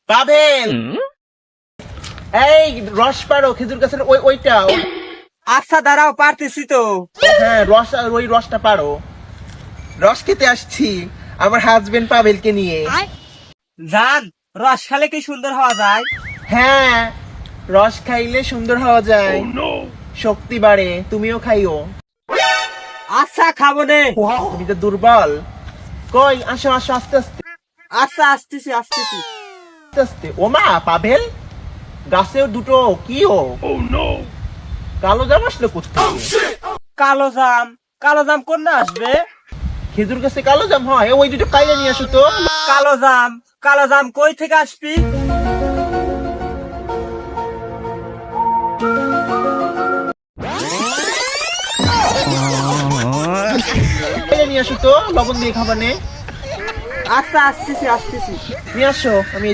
পাবেল, এই রস পারো খেজুর গাছের ওইটা। আচ্ছা দাঁড়াও, পারতেছি তো। হ্যাঁ রস, আর ওই রসটা পারো। রস খেতে আসছি আমার হাজবেন্ড পাবেলকে নিয়ে। জান, রস খালে কি সুন্দর হওয়া যায়? হ্যাঁ, রস খাইলে সুন্দর হওয়া যায়, শক্তি বাড়ে, তুমিও খাইও। আচ্ছা খাবো নে। তুমি তো দুর্বল। কই আসো আসো, আস্তে আস্তে আচ্ছা আসতেছি। আস্তে আস্তে। ওমা পাবেল, গাছেও দুটো কি ও কালো জাম আসলো কোথেকে? কালো জাম? কালো জাম কোন না আসবে? খেজুর গাছে কালো জাম হয়, ওই দুটো কাইয়া নিয়ে আসো তো। কালো জাম? কালো জাম কই থেকে আসবি? কাইয়া নিয়ে আসো তো, লবণ দিয়ে খাবানে। আচ্ছা আসতেছি। নিয়ে আসো, আমি